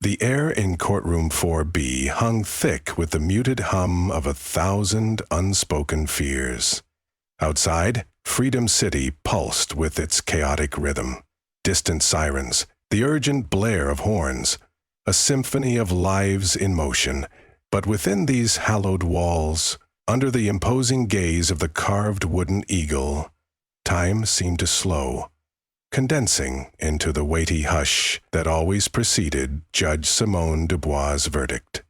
The air in courtroom 4B hung thick with the muted hum of 1,000 unspoken fears. Outside, Freedom City pulsed with its chaotic rhythm. Distant sirens, the urgent blare of horns, a symphony of lives in motion. But within these hallowed walls, under the imposing gaze of the carved wooden eagle, time seemed to slow, condensing into the weighty hush that always preceded Judge Simone Dubois' verdict.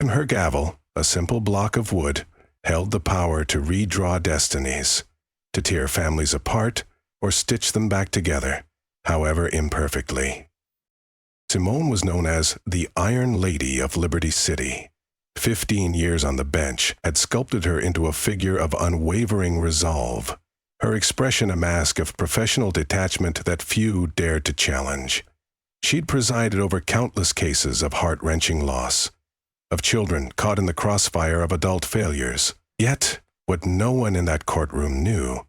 Her gavel, a simple block of wood, held the power to redraw destinies, to tear families apart or stitch them back together, however imperfectly. Simone was known as the Iron Lady of Liberty City. 15 years on the bench had sculpted her into a figure of unwavering resolve, her expression a mask of professional detachment that few dared to challenge. She'd presided over countless cases of heart-wrenching loss, of children caught in the crossfire of adult failures. Yet, what no one in that courtroom knew,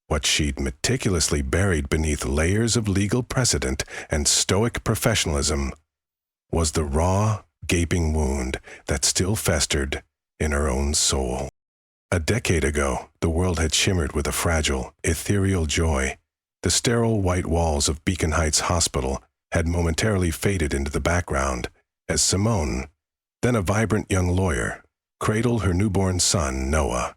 what she'd meticulously buried beneath layers of legal precedent and stoic professionalism, was the raw, gaping wound that still festered in her own soul. A decade ago, the world had shimmered with a fragile, ethereal joy. The sterile white walls of Beacon Heights Hospital had momentarily faded into the background as Simone, then a vibrant young lawyer, cradled her newborn son, Noah.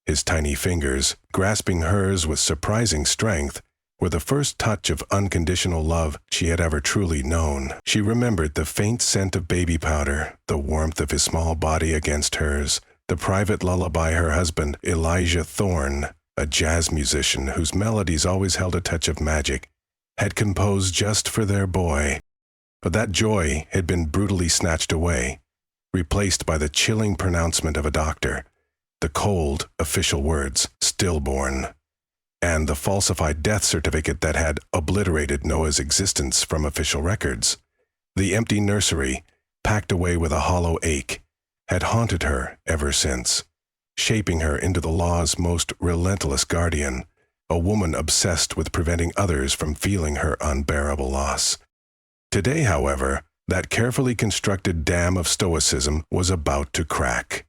His tiny fingers, grasping hers with surprising strength, were the first touch of unconditional love she had ever truly known. She remembered the faint scent of baby powder, the warmth of his small body against hers, the private lullaby her husband, Elijah Thorne, a jazz musician whose melodies always held a touch of magic, had composed just for their boy. But that joy had been brutally snatched away, replaced by the chilling pronouncement of a doctor, the cold, official words, stillborn, and the falsified death certificate that had obliterated Noah's existence from official records. The empty nursery, packed away with a hollow ache, had haunted her ever since, shaping her into the law's most relentless guardian, a woman obsessed with preventing others from feeling her unbearable loss. Today, however, that carefully constructed dam of stoicism was about to crack.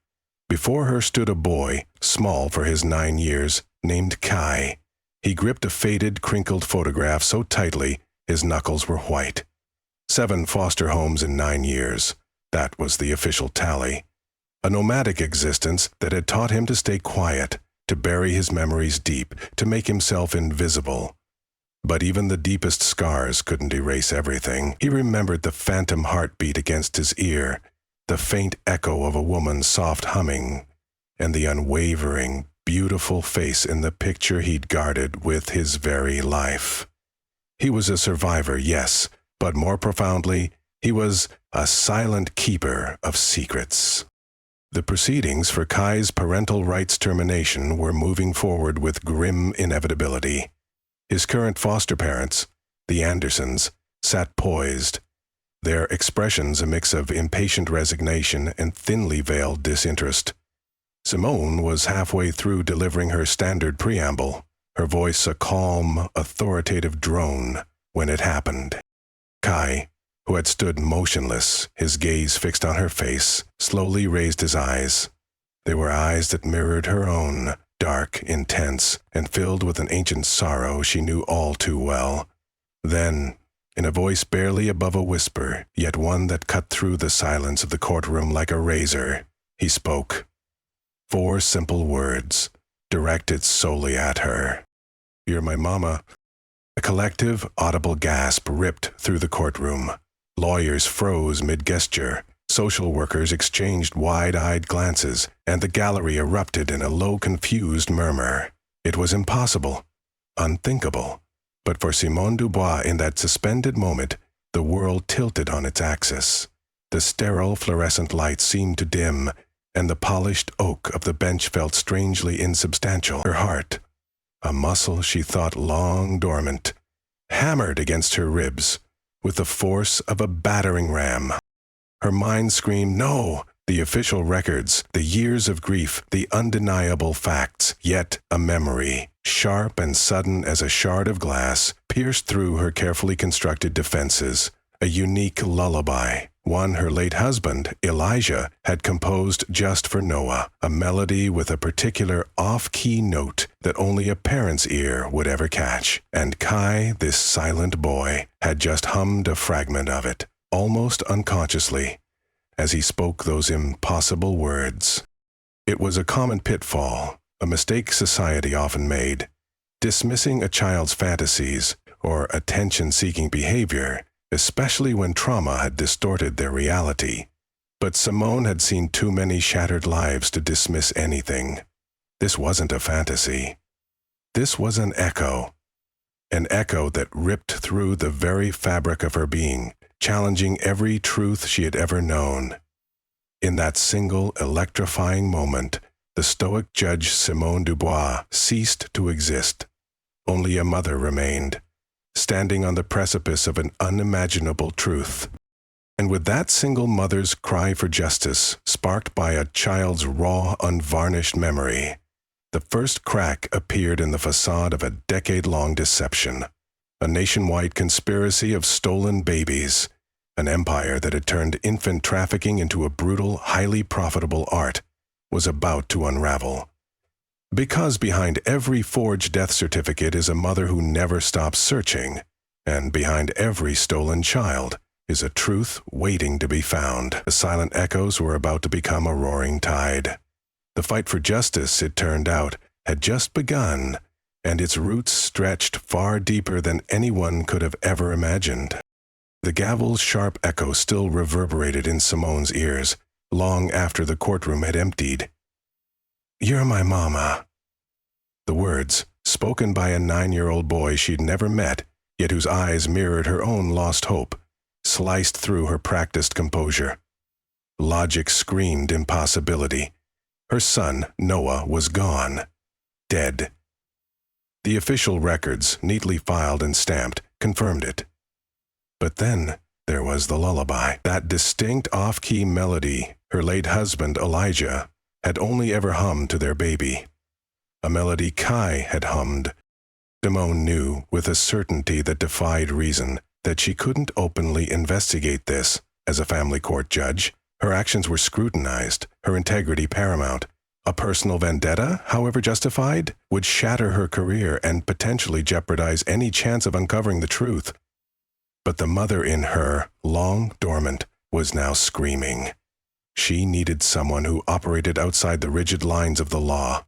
Before her stood a boy, small for his 9 years, named Kai. He gripped a faded, crinkled photograph so tightly his knuckles were white. 7 foster homes in 9 years. That was the official tally. A nomadic existence that had taught him to stay quiet, to bury his memories deep, to make himself invisible. But even the deepest scars couldn't erase everything. He remembered the phantom heartbeat against his ear, the faint echo of a woman's soft humming, and the unwavering, beautiful face in the picture he'd guarded with his very life. He was a survivor, yes, but more profoundly, he was a silent keeper of secrets. The proceedings for Kai's parental rights termination were moving forward with grim inevitability. His current foster parents, the Andersons, sat poised, their expressions a mix of impatient resignation and thinly veiled disinterest. Simone was halfway through delivering her standard preamble, her voice a calm, authoritative drone, when it happened. Kai, who had stood motionless, his gaze fixed on her face, slowly raised his eyes. They were eyes that mirrored her own, dark, intense, and filled with an ancient sorrow she knew all too well. Then, in a voice barely above a whisper, yet one that cut through the silence of the courtroom like a razor, he spoke. 4 simple words, directed solely at her. "You're my mama." A collective, audible gasp ripped through the courtroom. Lawyers froze mid-gesture, social workers exchanged wide-eyed glances, and the gallery erupted in a low, confused murmur. It was impossible, unthinkable. But for Simone Dubois, in that suspended moment, the world tilted on its axis. The sterile fluorescent light seemed to dim, and the polished oak of the bench felt strangely insubstantial. Her heart, a muscle she thought long dormant, hammered against her ribs with the force of a battering ram. Her mind screamed, no! The official records, the years of grief, the undeniable facts, yet a memory, sharp and sudden as a shard of glass, pierced through her carefully constructed defenses, a unique lullaby, one her late husband, Elijah, had composed just for Noah, a melody with a particular off-key note that only a parent's ear would ever catch. And Kai, this silent boy, had just hummed a fragment of it, almost unconsciously, as he spoke those impossible words. It was a common pitfall, a mistake society often made, dismissing a child's fantasies or attention-seeking behavior, especially when trauma had distorted their reality. But Simone had seen too many shattered lives to dismiss anything. This wasn't a fantasy. This was an echo that ripped through the very fabric of her being, challenging every truth she had ever known. In that single electrifying moment, the stoic judge Simone Dubois ceased to exist. Only a mother remained, standing on the precipice of an unimaginable truth. And with that single mother's cry for justice, sparked by a child's raw, unvarnished memory, the first crack appeared in the facade of a decade-long deception, a nationwide conspiracy of stolen babies, an empire that had turned infant trafficking into a brutal, highly profitable art, was about to unravel. Because behind every forged death certificate is a mother who never stops searching, and behind every stolen child is a truth waiting to be found. The silent echoes were about to become a roaring tide. The fight for justice, it turned out, had just begun, and its roots stretched far deeper than anyone could have ever imagined. The gavel's sharp echo still reverberated in Simone's ears, long after the courtroom had emptied. "You're my mama." The words, spoken by a 9-year-old boy she'd never met, yet whose eyes mirrored her own lost hope, sliced through her practiced composure. Logic screamed impossibility. Her son, Noah, was gone. Dead. The official records, neatly filed and stamped, confirmed it. But then there was the lullaby. That distinct off-key melody her late husband, Elijah, had only ever hummed to their baby. A melody Kai had hummed. Simone knew, with a certainty that defied reason, that she couldn't openly investigate this as a family court judge. Her actions were scrutinized, her integrity paramount. A personal vendetta, however justified, would shatter her career and potentially jeopardize any chance of uncovering the truth. But the mother in her, long dormant, was now screaming. She needed someone who operated outside the rigid lines of the law,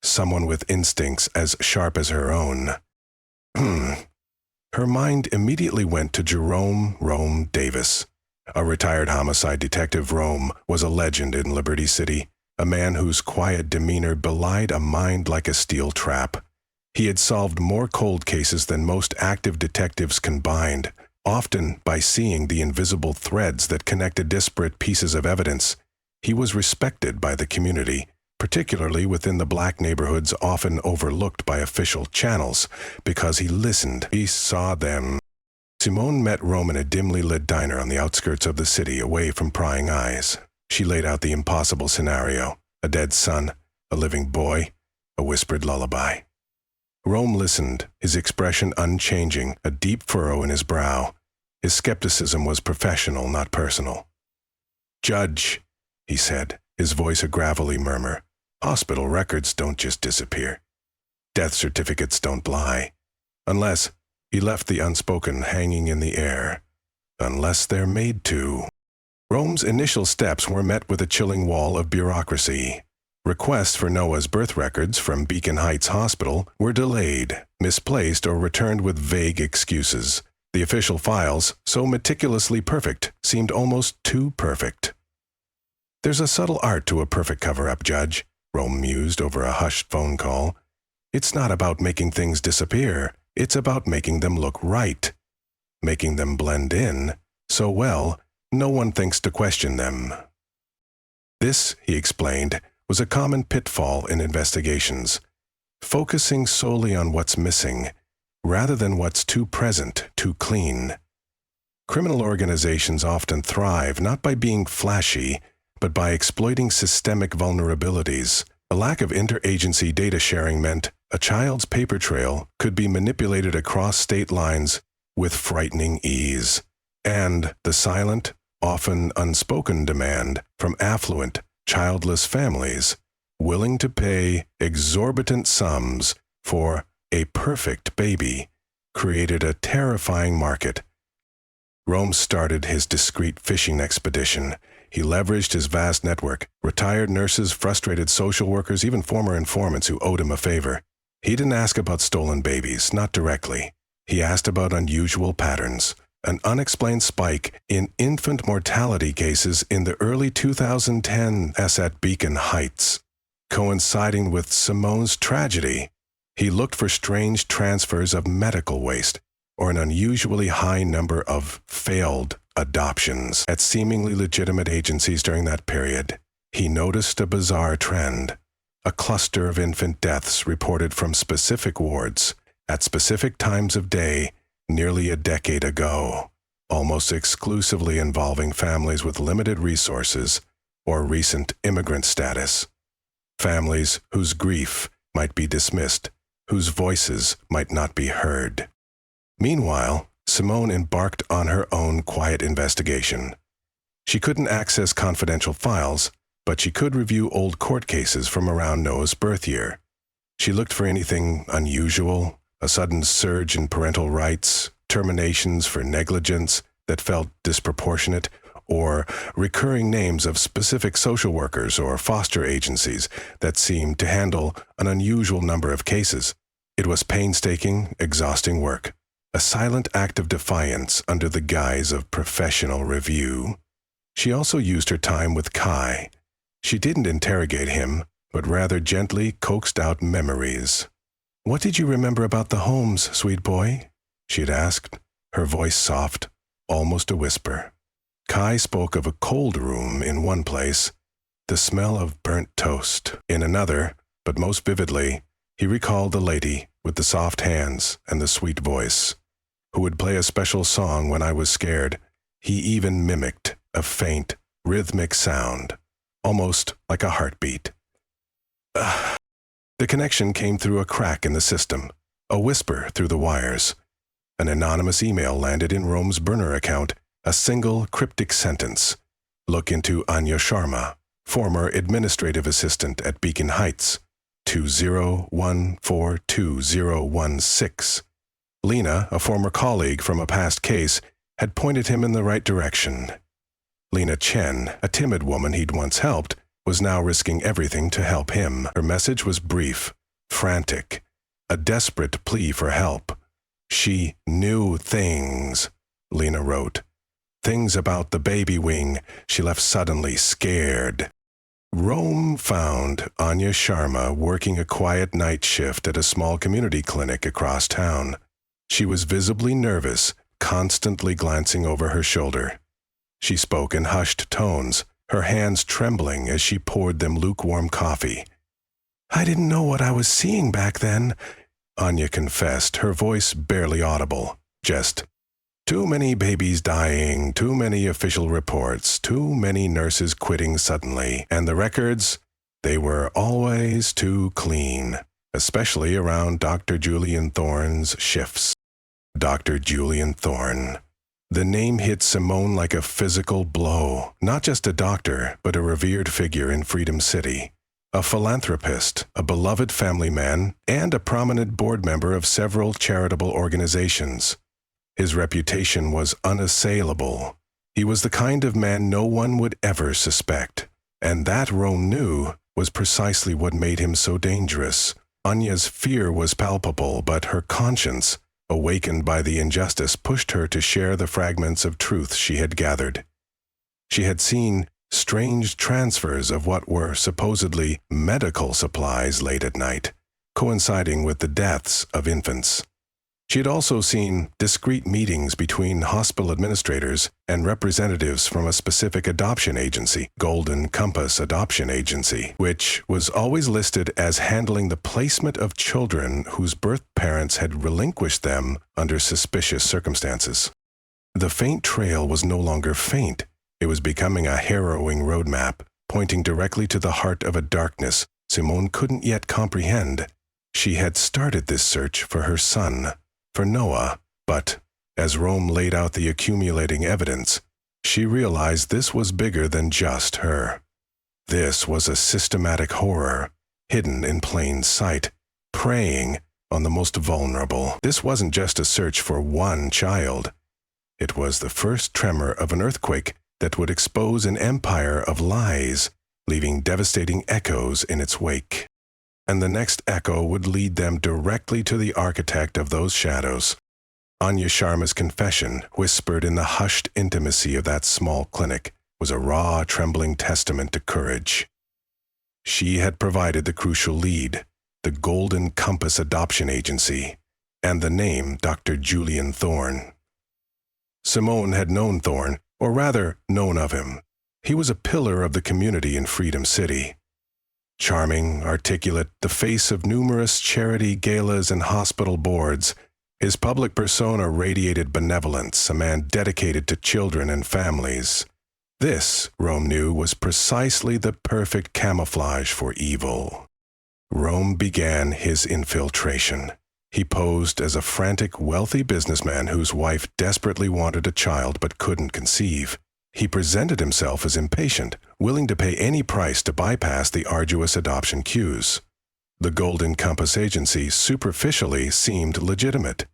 someone with instincts as sharp as her own. Her mind immediately went to Jerome "Rome" Davis. A retired homicide detective, Rome was a legend in Liberty City, a man whose quiet demeanor belied a mind like a steel trap. He had solved more cold cases than most active detectives combined, often by seeing the invisible threads that connected disparate pieces of evidence. He was respected by the community, particularly within the black neighborhoods often overlooked by official channels, because he listened. He saw them. Simone met Rome in a dimly lit diner on the outskirts of the city, away from prying eyes. She laid out the impossible scenario: a dead son, a living boy, a whispered lullaby. Rome listened, his expression unchanging, a deep furrow in his brow. His skepticism was professional, not personal. "Judge," he said, his voice a gravelly murmur, "hospital records don't just disappear. Death certificates don't lie. Unless," he left the unspoken hanging in the air, "unless they're made to." Rome's initial steps were met with a chilling wall of bureaucracy. Requests for Noah's birth records from Beacon Heights Hospital were delayed, misplaced, or returned with vague excuses. The official files, so meticulously perfect, seemed almost too perfect. "There's a subtle art to a perfect cover-up, Judge," Rome mused over a hushed phone call. "It's not about making things disappear. It's about making them look right. Making them blend in so well no one thinks to question them." This, he explained, was a common pitfall in investigations. Focusing solely on what's missing, rather than what's too present, too clean. Criminal organizations often thrive not by being flashy, but by exploiting systemic vulnerabilities. A lack of interagency data sharing meant a child's paper trail could be manipulated across state lines with frightening ease. and the silent, often unspoken demand from affluent, childless families willing to pay exorbitant sums for a perfect baby created a terrifying market. Rome started his discreet fishing expedition. He leveraged his vast network, retired nurses, frustrated social workers, even former informants who owed him a favor. He didn't ask about stolen babies, not directly. He asked about unusual patterns, an unexplained spike in infant mortality cases in the early 2010s at Beacon Heights, coinciding with Simone's tragedy. He looked for strange transfers of medical waste, or an unusually high number of failed adoptions at seemingly legitimate agencies during that period. He noticed a bizarre trend, a cluster of infant deaths reported from specific wards at specific times of day nearly a decade ago, almost exclusively involving families with limited resources or recent immigrant status. Families whose grief might be dismissed, whose voices might not be heard. Meanwhile, Simone embarked on her own quiet investigation. She couldn't access confidential files, but she could review old court cases from around Noah's birth year. She looked for anything unusual, a sudden surge in parental rights, terminations for negligence that felt disproportionate, or recurring names of specific social workers or foster agencies that seemed to handle an unusual number of cases. It was painstaking, exhausting work, a silent act of defiance under the guise of professional review. She also used her time with Kai. She didn't interrogate him, but rather gently coaxed out memories. "What did you remember about the Holmes, sweet boy?" she had asked, her voice soft, almost a whisper. Kai spoke of a cold room in one place, the smell of burnt toast in another, but most vividly, he recalled the lady with the soft hands and the sweet voice, who would play a special song when I was scared. He even mimicked a faint, rhythmic sound, almost like a heartbeat. The connection came through a crack in the system, a whisper through the wires. An anonymous email landed in Rome's burner account, a single cryptic sentence. "Look into Anya Sharma, former administrative assistant at Beacon Heights, 2014216. Lena, a former colleague from a past case, had pointed him in the right direction. Lena Chen, a timid woman he'd once helped, was now risking everything to help him. Her message was brief, frantic, a desperate plea for help. She knew things, Lena wrote. Things about the baby wing she left suddenly, scared. Rome found Anya Sharma working a quiet night shift at a small community clinic across town. She was visibly nervous, constantly glancing over her shoulder. She spoke in hushed tones, her hands trembling as she poured them lukewarm coffee. "I didn't know what I was seeing back then," Anya confessed, her voice barely audible. Just, "Too many babies dying, too many official reports, too many nurses quitting suddenly, and the records, they were always too clean, especially around Dr. Julian Thorne's shifts." Dr. Julian Thorne. The name hit Simone like a physical blow. Not just a doctor, but a revered figure in Freedom City. A philanthropist, a beloved family man, and a prominent board member of several charitable organizations. His reputation was unassailable. He was the kind of man no one would ever suspect. And that, Rome knew, was precisely what made him so dangerous. Anya's fear was palpable, but her conscience, awakened by the injustice, pushed her to share the fragments of truth she had gathered. She had seen strange transfers of what were supposedly medical supplies late at night, coinciding with the deaths of infants. She had also seen discreet meetings between hospital administrators and representatives from a specific adoption agency, Golden Compass Adoption Agency, which was always listed as handling the placement of children whose birth parents had relinquished them under suspicious circumstances. The faint trail was no longer faint. It was becoming a harrowing roadmap, pointing directly to the heart of a darkness Simone couldn't yet comprehend. She had started this search for her son, for Noah, but As Rome laid out the accumulating evidence, she realized this was bigger than just her. This was a systematic horror, hidden in plain sight, preying on the most vulnerable. This wasn't just a search for one child. It was the first tremor of an earthquake that would expose an empire of lies, leaving devastating echoes in its wake. And the next echo would lead them directly to the architect of those shadows. Anya Sharma's confession, whispered in the hushed intimacy of that small clinic, was a raw, trembling testament to courage. She had provided the crucial lead, the Golden Compass Adoption Agency, and the name Dr. Julian Thorne. Simone had known Thorne, or rather, known of him. He was a pillar of the community in Freedom City. Charming, articulate, the face of numerous charity galas and hospital boards, his public persona radiated benevolence, a man dedicated to children and families. This, Rome knew, was precisely the perfect camouflage for evil. Rome began his infiltration. He posed as a frantic, wealthy businessman whose wife desperately wanted a child but couldn't conceive. He presented himself as impatient, willing to pay any price to bypass the arduous adoption queues. The Golden Compass Agency superficially seemed legitimate.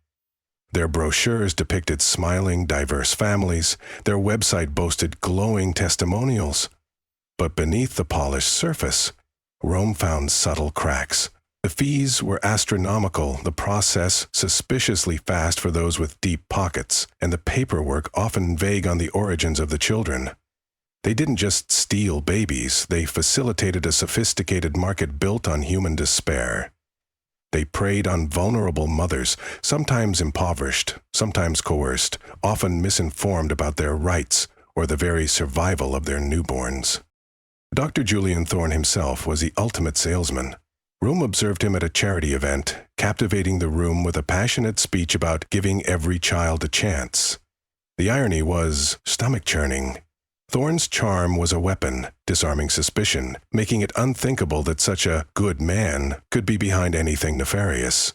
Their brochures depicted smiling, diverse families. Their website boasted glowing testimonials. But beneath the polished surface, Rome found subtle cracks. The fees were astronomical, the process suspiciously fast for those with deep pockets, and the paperwork often vague on the origins of the children. They didn't just steal babies, they facilitated a sophisticated market built on human despair. They preyed on vulnerable mothers, sometimes impoverished, sometimes coerced, often misinformed about their rights or the very survival of their newborns. Dr. Julian Thorne himself was the ultimate salesman. Rome observed him at a charity event, captivating the room with a passionate speech about giving every child a chance. The irony was stomach-churning. Thorne's charm was a weapon, disarming suspicion, making it unthinkable that such a good man could be behind anything nefarious.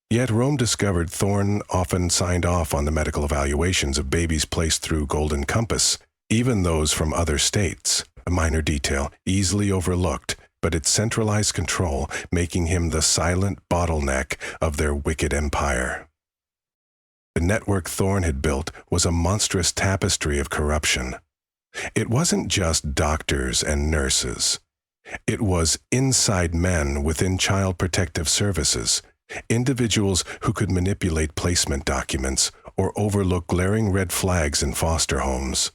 Yet Rome discovered Thorne often signed off on the medical evaluations of babies placed through Golden Compass, even those from other states, a minor detail, easily overlooked, but its centralized control, making him the silent bottleneck of their wicked empire. The network Thorne had built was a monstrous tapestry of corruption. It wasn't just doctors and nurses. It was inside men within Child Protective Services, individuals who could manipulate placement documents or overlook glaring red flags in foster homes.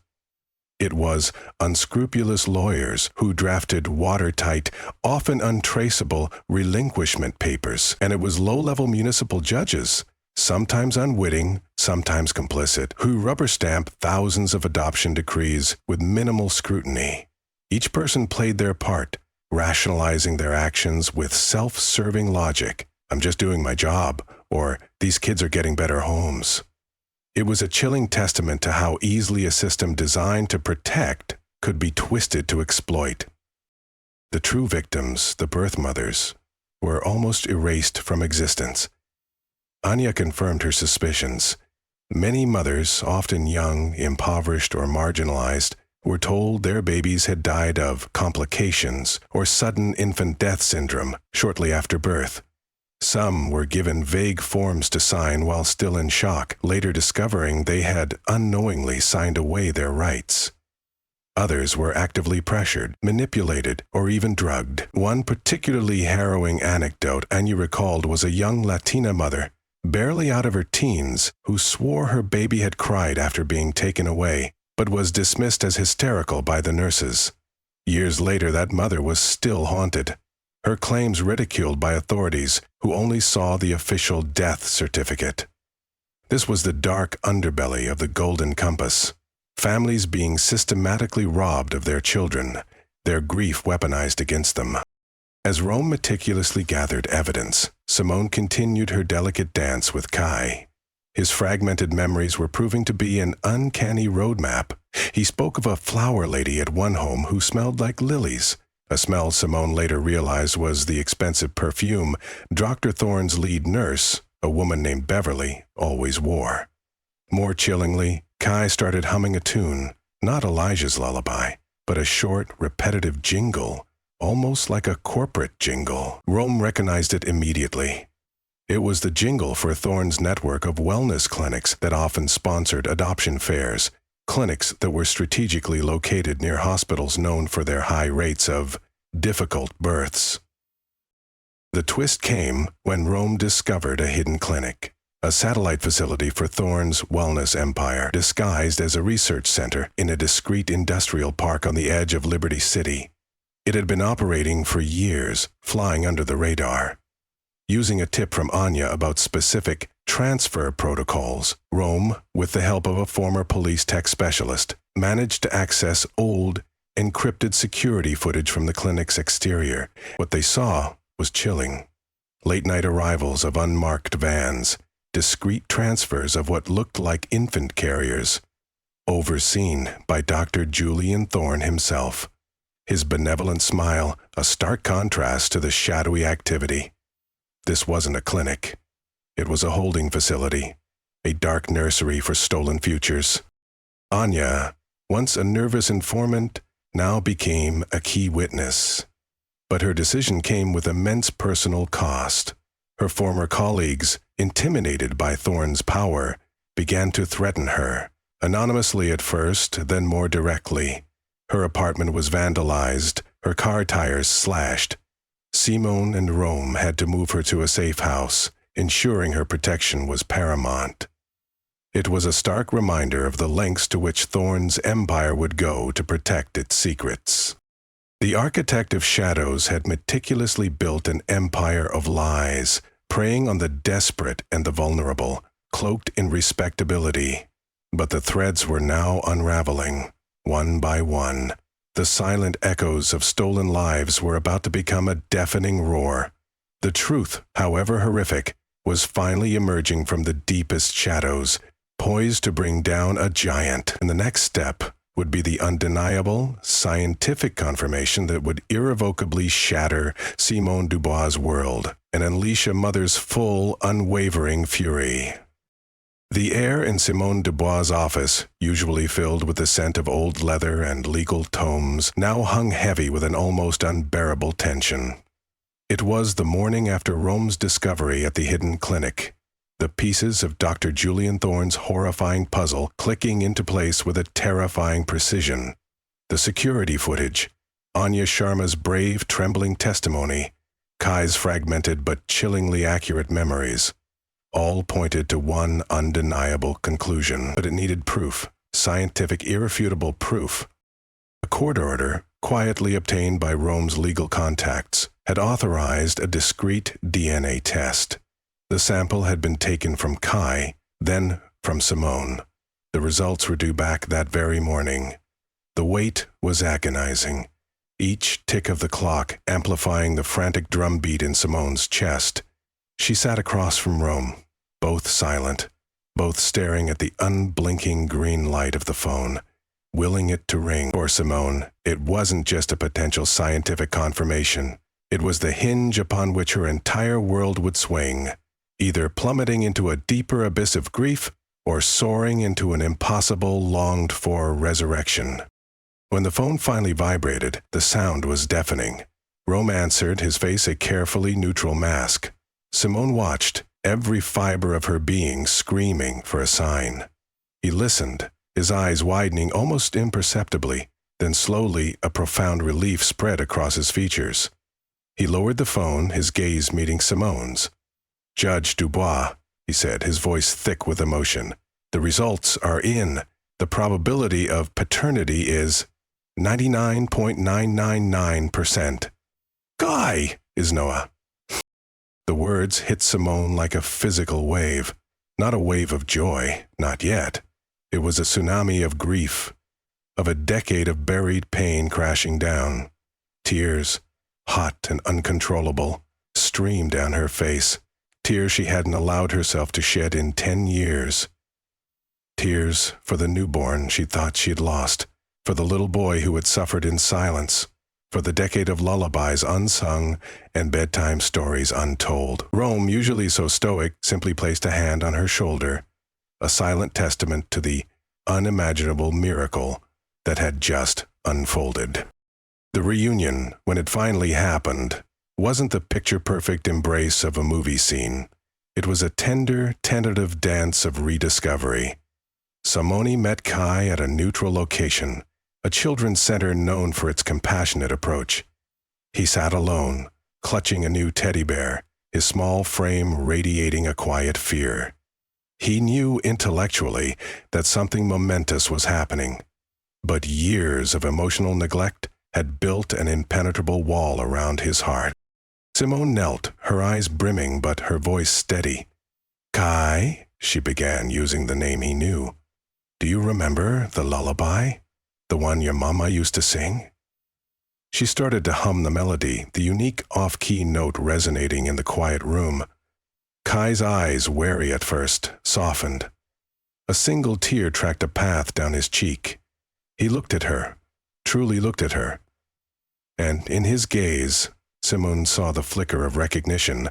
It was unscrupulous lawyers who drafted watertight, often untraceable relinquishment papers, and it was low-level municipal judges, sometimes unwitting, sometimes complicit, who rubber-stamp thousands of adoption decrees with minimal scrutiny. Each person played their part, rationalizing their actions with self-serving logic. "I'm just doing my job," or "these kids are getting better homes." It was a chilling testament to how easily a system designed to protect could be twisted to exploit. The true victims, the birth mothers, were almost erased from existence. Anya confirmed her suspicions. Many mothers, often young, impoverished, or marginalized, were told their babies had died of complications or sudden infant death syndrome shortly after birth. Some were given vague forms to sign while still in shock, later discovering they had unknowingly signed away their rights. Others were actively pressured, manipulated, or even drugged. One particularly harrowing anecdote Anya recalled was a young Latina mother, barely out of her teens, who swore her baby had cried after being taken away, but was dismissed as hysterical by the nurses. Years later, that mother was still haunted, her claims ridiculed by authorities who only saw the official death certificate. This was the dark underbelly of the Golden Compass. Families being systematically robbed of their children, their grief weaponized against them. As Rome meticulously gathered evidence, Simone continued her delicate dance with Kai. His fragmented memories were proving to be an uncanny roadmap. He spoke of a flower lady at one home who smelled like lilies, a smell Simone later realized was the expensive perfume Dr. Thorne's lead nurse, a woman named Beverly, always wore. More chillingly, Kai started humming a tune, not Elijah's lullaby, but a short, repetitive jingle, almost like a corporate jingle. Rome recognized it immediately. It was the jingle for Thorne's network of wellness clinics that often sponsored adoption fairs, clinics that were strategically located near hospitals known for their high rates of difficult births. The twist came when Rome discovered a hidden clinic, a satellite facility for Thorne's wellness empire, disguised as a research center in a discreet industrial park on the edge of Liberty City. It had been operating for years, flying under the radar. Using a tip from Anya about specific transfer protocols, Rome, with the help of a former police tech specialist, managed to access old, encrypted security footage from the clinic's exterior. What they saw was chilling. Late-night arrivals of unmarked vans, discreet transfers of what looked like infant carriers, overseen by Dr. Julian Thorne himself. His benevolent smile, a stark contrast to the shadowy activity. This wasn't a clinic. It was a holding facility, a dark nursery for stolen futures. Anya, once a nervous informant, now became a key witness. But her decision came with immense personal cost. Her former colleagues, intimidated by Thorne's power, began to threaten her, anonymously at first, then more directly. Her apartment was vandalized, her car tires slashed. Simone and Rome had to move her to a safe house, ensuring her protection was paramount. It was a stark reminder of the lengths to which Thorne's empire would go to protect its secrets. The architect of shadows had meticulously built an empire of lies, preying on the desperate and the vulnerable, cloaked in respectability. But the threads were now unraveling, one by one. The silent echoes of stolen lives were about to become a deafening roar. The truth, however horrific, was finally emerging from the deepest shadows, poised to bring down a giant. And the next step would be the undeniable, scientific confirmation that would irrevocably shatter Simone Dubois' world and unleash a mother's full, unwavering fury. The air in Simone Dubois' office, usually filled with the scent of old leather and legal tomes, now hung heavy with an almost unbearable tension. It was the morning after Rome's discovery at the hidden clinic, the pieces of Dr. Julian Thorne's horrifying puzzle clicking into place with a terrifying precision. The security footage, Anya Sharma's brave, trembling testimony, Kai's fragmented but chillingly accurate memories, all pointed to one undeniable conclusion. But it needed proof, scientific, irrefutable proof. A court order, quietly obtained by Rome's legal contacts, had authorized a discreet DNA test. The sample had been taken from Kai, then from Simone. The results were due back that very morning. The wait was agonizing, each tick of the clock amplifying the frantic drumbeat in Simone's chest. She sat across from Rome, both silent, both staring at the unblinking green light of the phone, willing it to ring. For Simone, it wasn't just a potential scientific confirmation. It was the hinge upon which her entire world would swing, either plummeting into a deeper abyss of grief or soaring into an impossible, longed-for resurrection. When the phone finally vibrated, the sound was deafening. Rome answered, his face a carefully neutral mask. Simone watched, every fiber of her being screaming for a sign. He listened, his eyes widening almost imperceptibly, then slowly a profound relief spread across his features. He lowered the phone, his gaze meeting Simone's. "Judge Dubois," he said, his voice thick with emotion, "the results are in. The probability of paternity is 99.999%. Guy, is Noah." The words hit Simone like a physical wave, not a wave of joy, not yet. It was a tsunami of grief, of a decade of buried pain crashing down. Tears, hot and uncontrollable, streamed down her face, tears she hadn't allowed herself to shed in 10 years. Tears for the newborn she thought she had lost, for the little boy who had suffered in silence, for the decade of lullabies unsung and bedtime stories untold. Rome, usually so stoic, simply placed a hand on her shoulder, a silent testament to the unimaginable miracle that had just unfolded. The reunion, when it finally happened, wasn't the picture-perfect embrace of a movie scene. It was a tender, tentative dance of rediscovery. Simone met Kai at a neutral location, a children's center known for its compassionate approach. He sat alone, clutching a new teddy bear, his small frame radiating a quiet fear. He knew intellectually that something momentous was happening, but years of emotional neglect had built an impenetrable wall around his heart. Simone knelt, her eyes brimming but her voice steady. "Kai," she began, using the name he knew. "Do you remember the lullaby? The one your mama used to sing?" She started to hum the melody, the unique off-key note resonating in the quiet room. Kai's eyes, wary at first, softened. A single tear tracked a path down his cheek. He looked at her, truly looked at her. And in his gaze, Simone saw the flicker of recognition,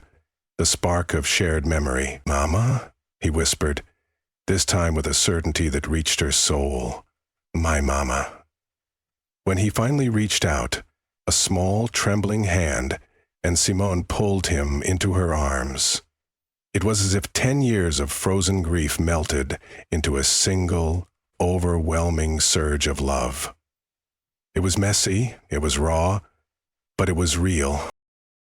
the spark of shared memory. "Mama?" he whispered, this time with a certainty that reached her soul. "My mama." When he finally reached out, a small, trembling hand, and Simone pulled him into her arms. It was as if 10 years of frozen grief melted into a single, overwhelming surge of love. It was messy, it was raw, but it was real.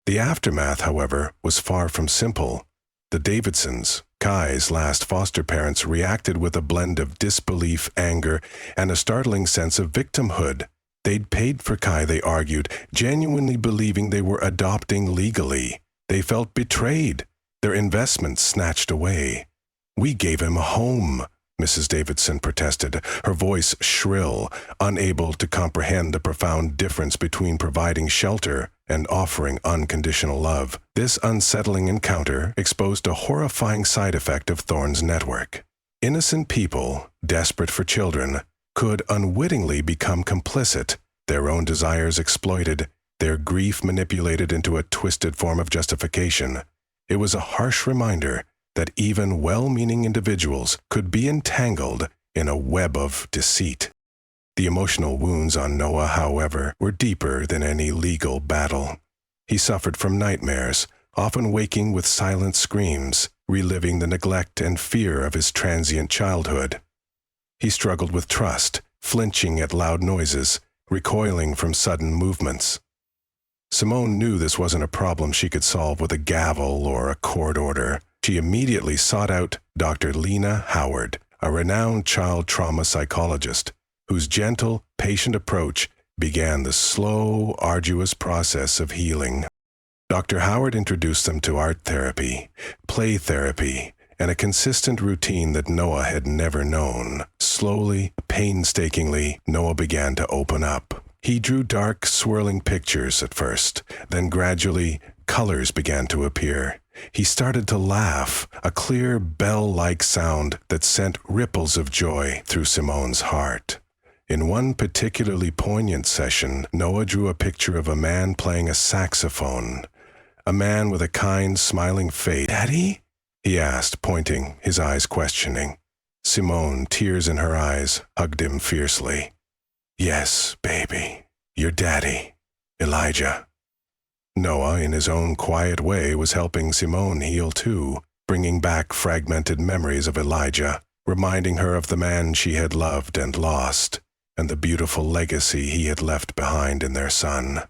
The aftermath, however, was far from simple. The Davidsons, Kai's last foster parents, reacted with a blend of disbelief, anger, and a startling sense of victimhood. They'd paid for Kai, they argued, genuinely believing they were adopting legally. They felt betrayed, their investment snatched away. "We gave him a home," Mrs. Davidson protested, her voice shrill, unable to comprehend the profound difference between providing shelter and offering unconditional love. This unsettling encounter exposed a horrifying side effect of Thorne's network. Innocent people, desperate for children, could unwittingly become complicit, their own desires exploited, their grief manipulated into a twisted form of justification. It was a harsh reminder that even well-meaning individuals could be entangled in a web of deceit. The emotional wounds on Noah, however, were deeper than any legal battle. He suffered from nightmares, often waking with silent screams, reliving the neglect and fear of his transient childhood. He struggled with trust, flinching at loud noises, recoiling from sudden movements. Simone knew this wasn't a problem she could solve with a gavel or a court order. She immediately sought out Dr. Lena Howard, a renowned child trauma psychologist, whose gentle, patient approach began the slow, arduous process of healing. Dr. Howard introduced them to art therapy, play therapy, and a consistent routine that Noah had never known. Slowly, painstakingly, Noah began to open up. He drew dark, swirling pictures at first, then gradually, colors began to appear. He started to laugh, a clear bell-like sound that sent ripples of joy through Simone's heart. In one particularly poignant session, Noah drew a picture of a man playing a saxophone. A man with a kind, smiling face. "Daddy?" he asked, pointing, his eyes questioning. Simone, tears in her eyes, hugged him fiercely. "Yes, baby, your daddy, Elijah." Noah, in his own quiet way, was helping Simone heal too, bringing back fragmented memories of Elijah, reminding her of the man she had loved and lost, and the beautiful legacy he had left behind in their son.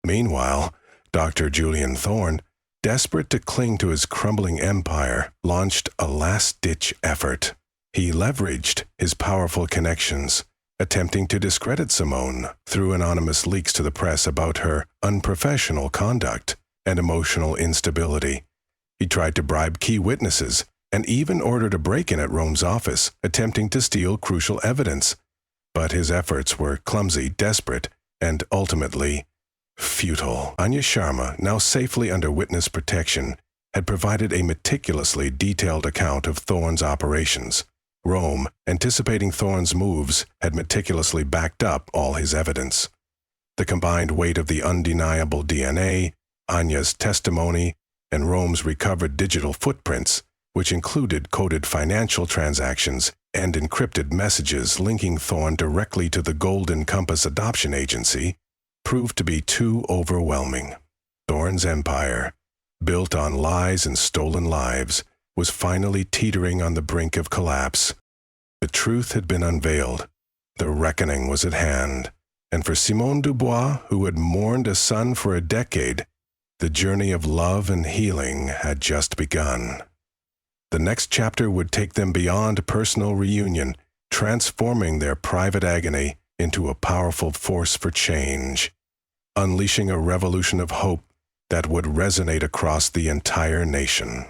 Meanwhile, Dr. Julian Thorne, desperate to cling to his crumbling empire, launched a last-ditch effort. He leveraged his powerful connections, attempting to discredit Simone through anonymous leaks to the press about her unprofessional conduct and emotional instability. He tried to bribe key witnesses and even ordered a break-in at Rome's office, attempting to steal crucial evidence. But his efforts were clumsy, desperate, and ultimately futile. Anya Sharma, now safely under witness protection, had provided a meticulously detailed account of Thorne's operations. Rome, anticipating Thorne's moves, had meticulously backed up all his evidence. The combined weight of the undeniable DNA, Anya's testimony, and Rome's recovered digital footprints which included coded financial transactions and encrypted messages linking Thorne directly to the Golden Compass Adoption Agency, proved to be too overwhelming. Thorne's empire, built on lies and stolen lives, was finally teetering on the brink of collapse. The truth had been unveiled. The reckoning was at hand. And for Simone Dubois, who had mourned a son for a decade, the journey of love and healing had just begun. The next chapter would take them beyond personal reunion, transforming their private agony into a powerful force for change, unleashing a revolution of hope that would resonate across the entire nation.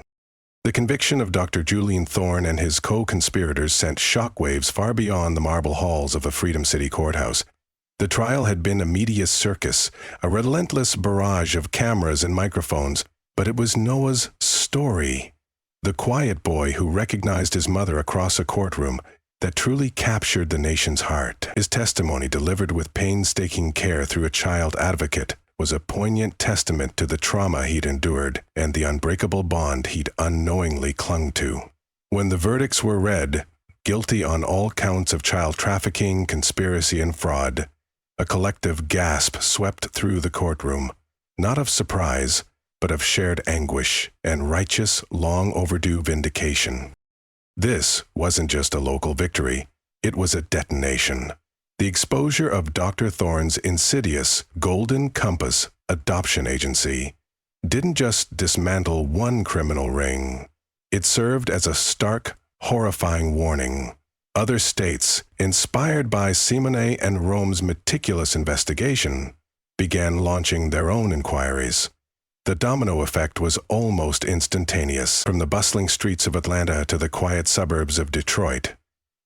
The conviction of Dr. Julian Thorne and his co-conspirators sent shockwaves far beyond the marble halls of the Freedom City Courthouse. The trial had been a media circus, a relentless barrage of cameras and microphones, but it was Noah's story, the quiet boy who recognized his mother across a courtroom, that truly captured the nation's heart. His testimony, delivered with painstaking care through a child advocate, was a poignant testament to the trauma he'd endured and the unbreakable bond he'd unknowingly clung to. When the verdicts were read, guilty on all counts of child trafficking, conspiracy, and fraud, a collective gasp swept through the courtroom, not of surprise, but of shared anguish and righteous, long-overdue vindication. This wasn't just a local victory, it was a detonation. The exposure of Dr. Thorne's insidious Golden Compass Adoption Agency didn't just dismantle one criminal ring. It served as a stark, horrifying warning. Other states, inspired by Simone and Rome's meticulous investigation, began launching their own inquiries. The domino effect was almost instantaneous. From the bustling streets of Atlanta to the quiet suburbs of Detroit,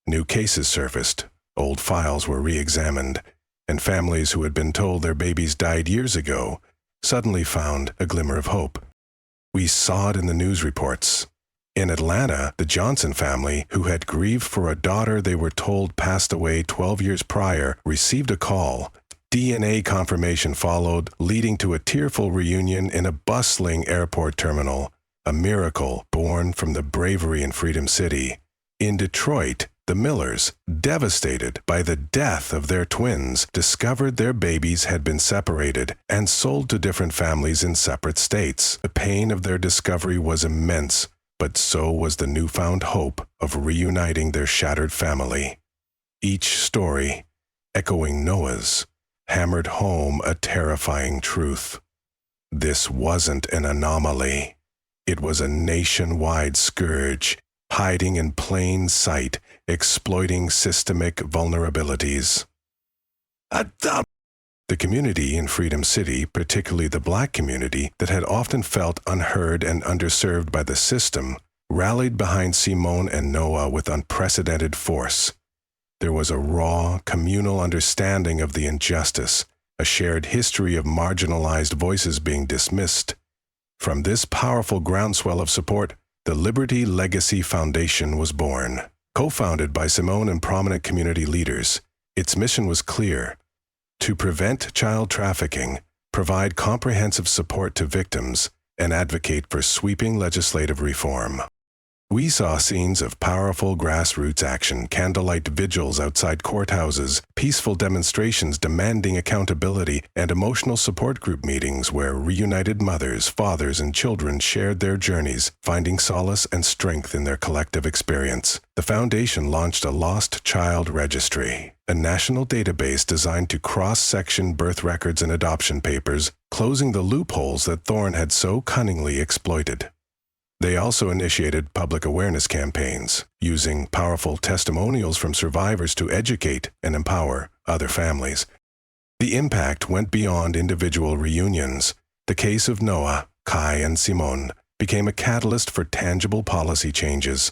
new cases surfaced, old files were re-examined, and families who had been told their babies died years ago suddenly found a glimmer of hope. We saw it in the news reports. In Atlanta, the Johnson family, who had grieved for a daughter they were told passed away 12 years prior, received a call. DNA confirmation followed, leading to a tearful reunion in a bustling airport terminal, a miracle born from the bravery in Freedom City. In Detroit, the Millers, devastated by the death of their twins, discovered their babies had been separated and sold to different families in separate states. The pain of their discovery was immense, but so was the newfound hope of reuniting their shattered family. Each story, echoing Noah's, hammered home a terrifying truth. This wasn't an anomaly. It was a nationwide scourge, hiding in plain sight, exploiting systemic vulnerabilities. The community in Freedom City, particularly the Black community that had often felt unheard and underserved by the system, rallied behind Simone and Noah with unprecedented force. There was a raw, communal understanding of the injustice, a shared history of marginalized voices being dismissed. From this powerful groundswell of support, the Liberty Legacy Foundation was born. Co-founded by Simone and prominent community leaders, its mission was clear: to prevent child trafficking, provide comprehensive support to victims, and advocate for sweeping legislative reform. We saw scenes of powerful grassroots action, candlelight vigils outside courthouses, peaceful demonstrations demanding accountability, and emotional support group meetings where reunited mothers, fathers, and children shared their journeys, finding solace and strength in their collective experience. The foundation launched a Lost Child Registry, a national database designed to cross-section birth records and adoption papers, closing the loopholes that Thorne had so cunningly exploited. They also initiated public awareness campaigns, using powerful testimonials from survivors to educate and empower other families. The impact went beyond individual reunions. The case of Noah, Kai, and Simone became a catalyst for tangible policy changes.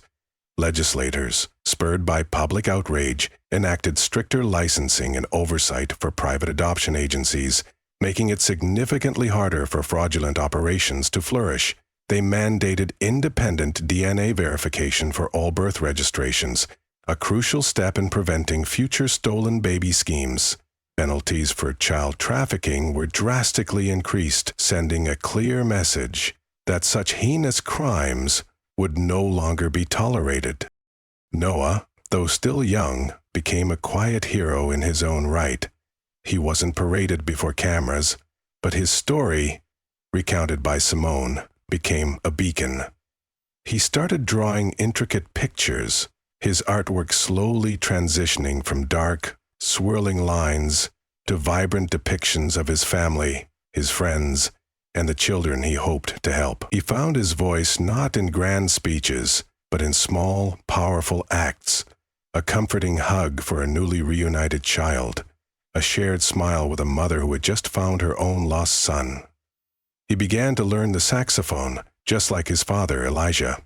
Legislators, spurred by public outrage, enacted stricter licensing and oversight for private adoption agencies, making it significantly harder for fraudulent operations to flourish. They mandated independent DNA verification for all birth registrations, a crucial step in preventing future stolen baby schemes. Penalties for child trafficking were drastically increased, sending a clear message that such heinous crimes would no longer be tolerated. Noah, though still young, became a quiet hero in his own right. He wasn't paraded before cameras, but his story, recounted by Simone, became a beacon. He started drawing intricate pictures, his artwork slowly transitioning from dark, swirling lines to vibrant depictions of his family, his friends, and the children he hoped to help. He found his voice not in grand speeches, but in small, powerful acts, a comforting hug for a newly reunited child, a shared smile with a mother who had just found her own lost son. He began to learn the saxophone, just like his father, Elijah,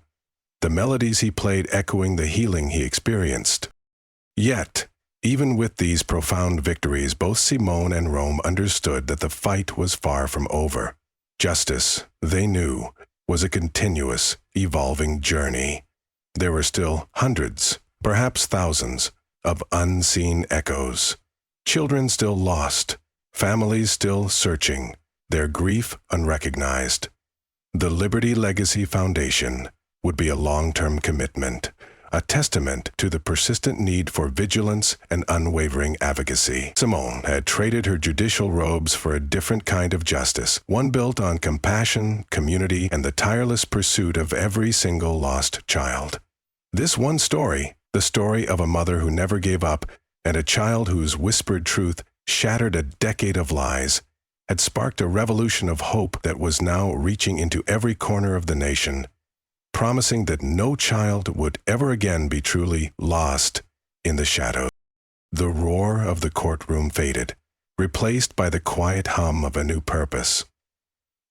the melodies he played echoing the healing he experienced. Yet, even with these profound victories, both Simone and Rome understood that the fight was far from over. Justice, they knew, was a continuous, evolving journey. There were still hundreds, perhaps thousands, of unseen echoes. Children still lost, families still searching, their grief unrecognized. The Liberty Legacy Foundation would be a long-term commitment, a testament to the persistent need for vigilance and unwavering advocacy. Simone had traded her judicial robes for a different kind of justice, one built on compassion, community, and the tireless pursuit of every single lost child. This one story, the story of a mother who never gave up and a child whose whispered truth shattered a decade of lies, had sparked a revolution of hope that was now reaching into every corner of the nation, promising that no child would ever again be truly lost in the shadows. The roar of the courtroom faded, replaced by the quiet hum of a new purpose.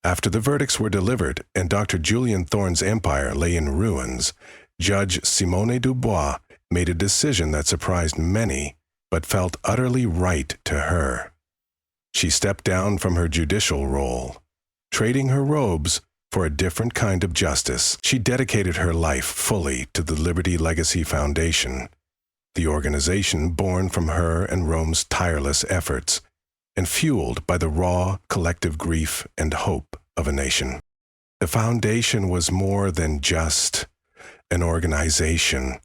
After the verdicts were delivered and Dr. Julian Thorne's empire lay in ruins, Judge Simone Dubois made a decision that surprised many, but felt utterly right to her. She stepped down from her judicial role, trading her robes for a different kind of justice. She dedicated her life fully to the Liberty Legacy Foundation, the organization born from her and Rome's tireless efforts, and fueled by the raw, collective grief and hope of a nation. The foundation was more than just an organization.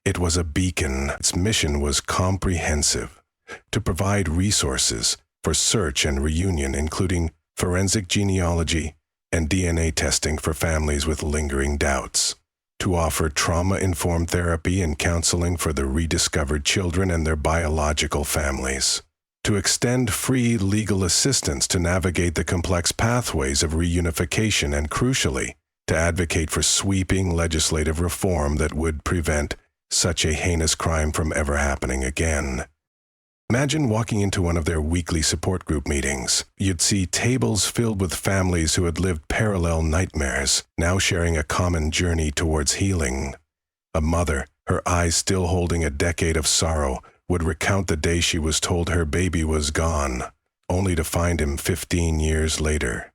It was a beacon. Its mission was comprehensive, to provide resources for search and reunion, including forensic genealogy and DNA testing for families with lingering doubts, to offer trauma-informed therapy and counseling for the rediscovered children and their biological families, to extend free legal assistance to navigate the complex pathways of reunification, and crucially, to advocate for sweeping legislative reform that would prevent such a heinous crime from ever happening again. Imagine walking into one of their weekly support group meetings. You'd see tables filled with families who had lived parallel nightmares, now sharing a common journey towards healing. A mother, her eyes still holding a decade of sorrow, would recount the day she was told her baby was gone, only to find him 15 years later.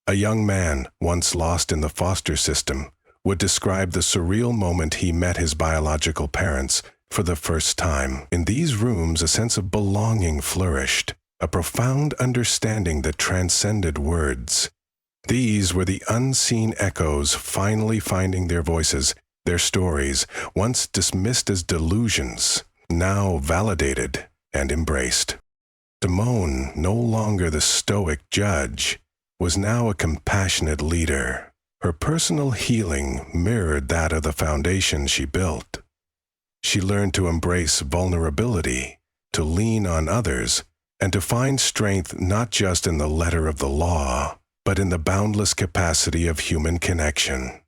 A young man, once lost in the foster system, would describe the surreal moment he met his biological parents for the first time. In these rooms, a sense of belonging flourished, a profound understanding that transcended words. These were the unseen echoes finally finding their voices, their stories, once dismissed as delusions, now validated and embraced. Simone, no longer the stoic judge, was now a compassionate leader. Her personal healing mirrored that of the foundation she built. She learned to embrace vulnerability, to lean on others, and to find strength not just in the letter of the law, but in the boundless capacity of human connection.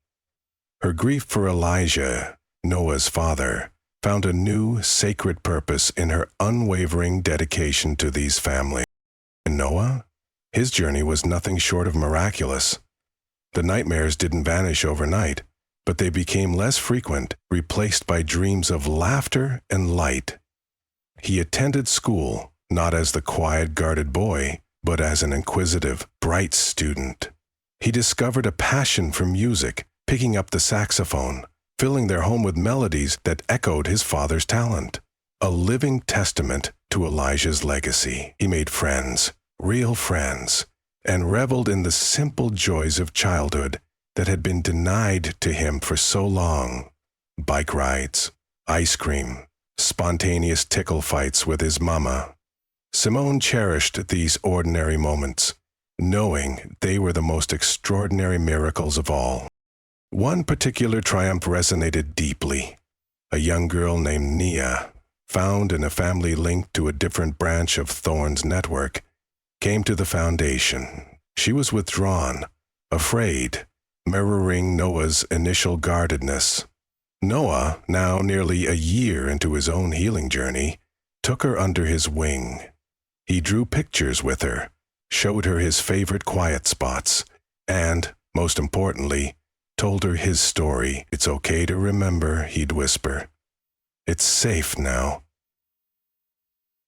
Her grief for Elijah, Noah's father, found a new, sacred purpose in her unwavering dedication to these families. And Noah? His journey was nothing short of miraculous. The nightmares didn't vanish overnight, but they became less frequent, replaced by dreams of laughter and light. He attended school, not as the quiet, guarded boy, but as an inquisitive, bright student. He discovered a passion for music, picking up the saxophone, filling their home with melodies that echoed his father's talent. A living testament to Elijah's legacy. He made friends, real friends, and reveled in the simple joys of childhood that had been denied to him for so long. Bike rides, ice cream, spontaneous tickle fights with his mama. Simone cherished these ordinary moments, knowing they were the most extraordinary miracles of all. One particular triumph resonated deeply. A young girl named Nia, found in a family linked to a different branch of Thorne's network, came to the foundation. She was withdrawn, afraid, mirroring Noah's initial guardedness. Noah, now nearly a year into his own healing journey, took her under his wing. He drew pictures with her, showed her his favorite quiet spots, and, most importantly, told her his story. "It's okay to remember," he'd whisper. "It's safe now."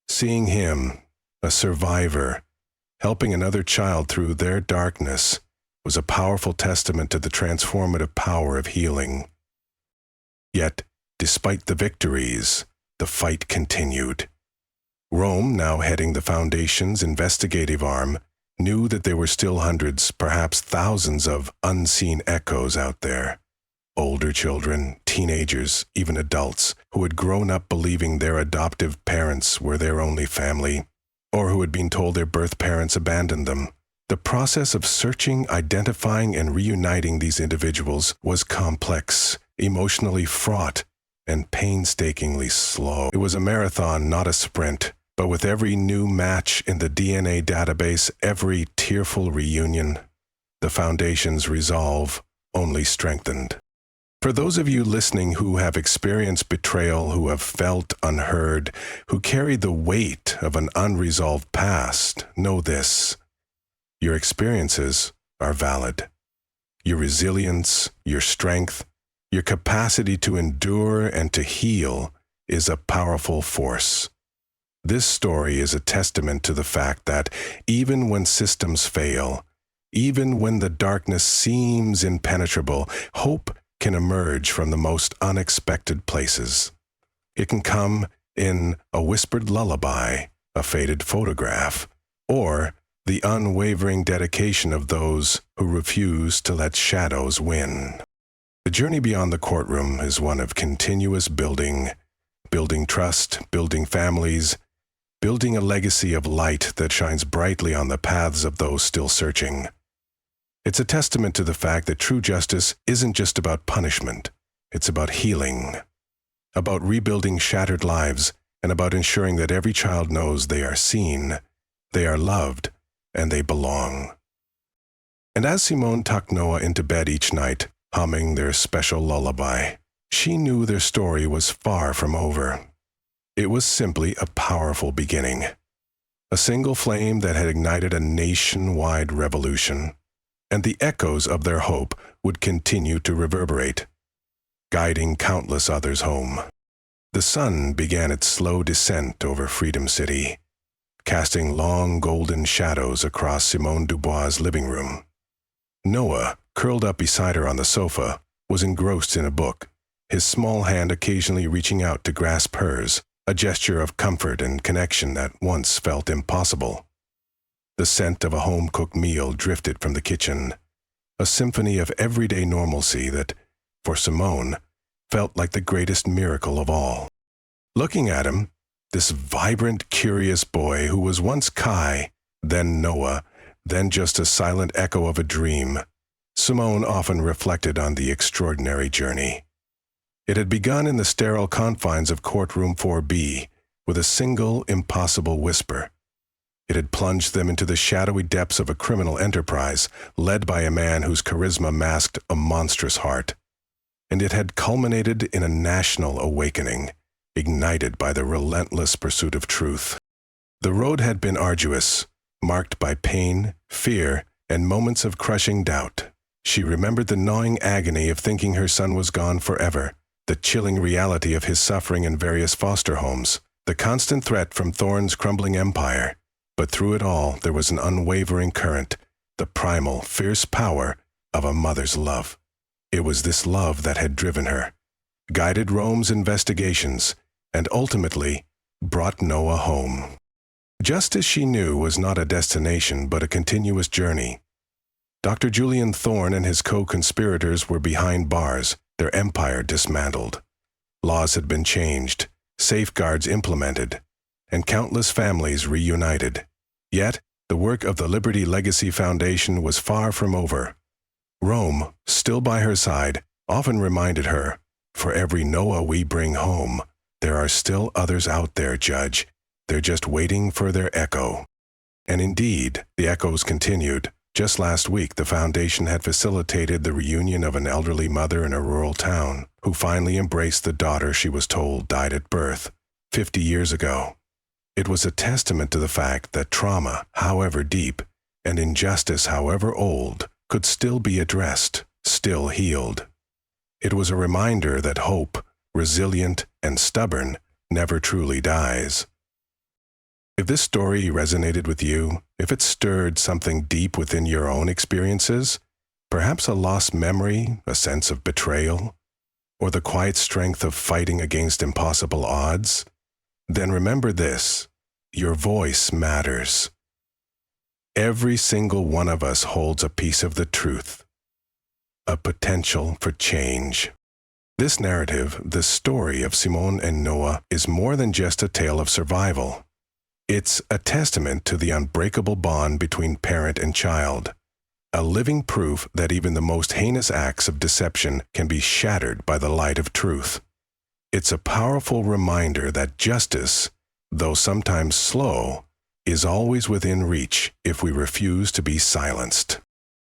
Seeing him, a survivor, helping another child through their darkness, was a powerful testament to the transformative power of healing. Yet, despite the victories, the fight continued. Rome, now heading the Foundation's investigative arm, knew that there were still hundreds, perhaps thousands of unseen echoes out there. Older children, teenagers, even adults, who had grown up believing their adoptive parents were their only family, or who had been told their birth parents abandoned them. The process of searching, identifying, and reuniting these individuals was complex, emotionally fraught, and painstakingly slow. It was a marathon, not a sprint, but with every new match in the DNA database, every tearful reunion, the Foundation's resolve only strengthened. For those of you listening who have experienced betrayal, who have felt unheard, who carry the weight of an unresolved past, know this: your experiences are valid. Your resilience, your strength, your capacity to endure and to heal is a powerful force. This story is a testament to the fact that even when systems fail, even when the darkness seems impenetrable, hope can emerge from the most unexpected places. It can come in a whispered lullaby, a faded photograph, or the unwavering dedication of those who refuse to let shadows win. The journey beyond the courtroom is one of continuous building trust, building families, building a legacy of light that shines brightly on the paths of those still searching. It's a testament to the fact that true justice isn't just about punishment. It's about healing, about rebuilding shattered lives, and about ensuring that every child knows they are seen, they are loved, and they belong. And as Simone tucked Noah into bed each night, humming their special lullaby, she knew their story was far from over. It was simply a powerful beginning, a single flame that had ignited a nationwide revolution, and the echoes of their hope would continue to reverberate, guiding countless others home. The sun began its slow descent over Freedom City, casting long golden shadows across Simone Dubois' living room. Noah, curled up beside her on the sofa, was engrossed in a book, his small hand occasionally reaching out to grasp hers, a gesture of comfort and connection that once felt impossible. The scent of a home-cooked meal drifted from the kitchen, a symphony of everyday normalcy that, for Simone, felt like the greatest miracle of all. Looking at him, this vibrant, curious boy who was once Kai, then Noah, then just a silent echo of a dream, Simone often reflected on the extraordinary journey. It had begun in the sterile confines of Courtroom 4B with a single, impossible whisper. It had plunged them into the shadowy depths of a criminal enterprise led by a man whose charisma masked a monstrous heart. And it had culminated in a national awakening, ignited by the relentless pursuit of truth. The road had been arduous, marked by pain, fear, and moments of crushing doubt. She remembered the gnawing agony of thinking her son was gone forever, the chilling reality of his suffering in various foster homes, the constant threat from Thorne's crumbling empire. But through it all, there was an unwavering current, the primal, fierce power of a mother's love. It was this love that had driven her, guided Rome's investigations, and ultimately brought Noah home. Justice, she knew, was not a destination but a continuous journey. Dr. Julian Thorne and his co-conspirators were behind bars, their empire dismantled. Laws had been changed, safeguards implemented, and countless families reunited. Yet, the work of the Liberty Legacy Foundation was far from over. Rome, still by her side, often reminded her, "For every Noah we bring home, there are still others out there, Judge. They're just waiting for their echo." And indeed, the echoes continued. Just last week, the foundation had facilitated the reunion of an elderly mother in a rural town who finally embraced the daughter she was told died at birth 50 years ago. It was a testament to the fact that trauma, however deep, and injustice, however old, could still be addressed, still healed. It was a reminder that hope, resilient and stubborn, never truly dies. If this story resonated with you, if it stirred something deep within your own experiences, perhaps a lost memory, a sense of betrayal, or the quiet strength of fighting against impossible odds, then remember this: your voice matters. Every single one of us holds a piece of the truth, a potential for change. This narrative, the story of Simone and Noah, is more than just a tale of survival. It's a testament to the unbreakable bond between parent and child, a living proof that even the most heinous acts of deception can be shattered by the light of truth. It's a powerful reminder that justice, though sometimes slow, is always within reach if we refuse to be silenced.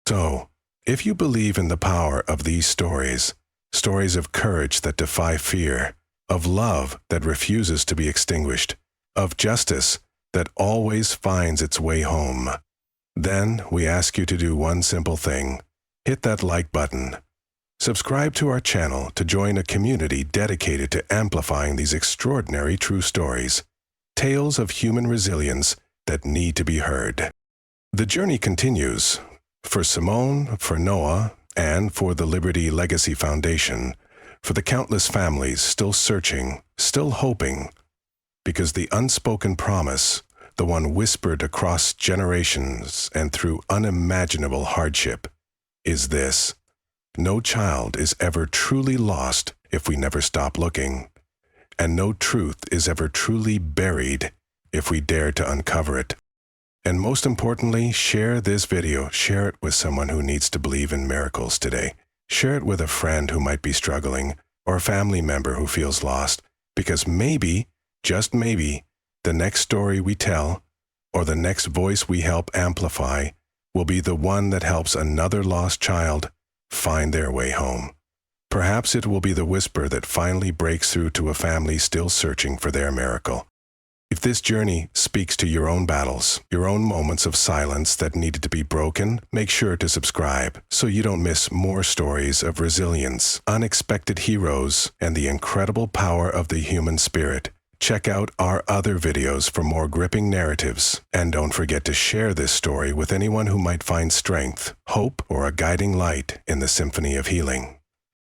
So, if you believe in the power of these stories, stories of courage that defy fear, of love that refuses to be extinguished, of justice that always finds its way home, then we ask you to do one simple thing: hit that like button. Subscribe to our channel to join a community dedicated to amplifying these extraordinary true stories, tales of human resilience that need to be heard. The journey continues. For Simone, for Noah, and for the Liberty Legacy Foundation, for the countless families still searching, still hoping, because the unspoken promise, the one whispered across generations and through unimaginable hardship, is this: no child is ever truly lost if we never stop looking, and no truth is ever truly buried if we dare to uncover it. And most importantly, share this video. Share it with someone who needs to believe in miracles today. Share it with a friend who might be struggling, or a family member who feels lost, because maybe, just maybe, the next story we tell, or the next voice we help amplify, will be the one that helps another lost child find their way home. Perhaps it will be the whisper that finally breaks through to a family still searching for their miracle. If this journey speaks to your own battles, your own moments of silence that needed to be broken, make sure to subscribe so you don't miss more stories of resilience, unexpected heroes, and the incredible power of the human spirit. Check out our other videos for more gripping narratives, and don't forget to share this story with anyone who might find strength, hope, or a guiding light in the symphony of healing.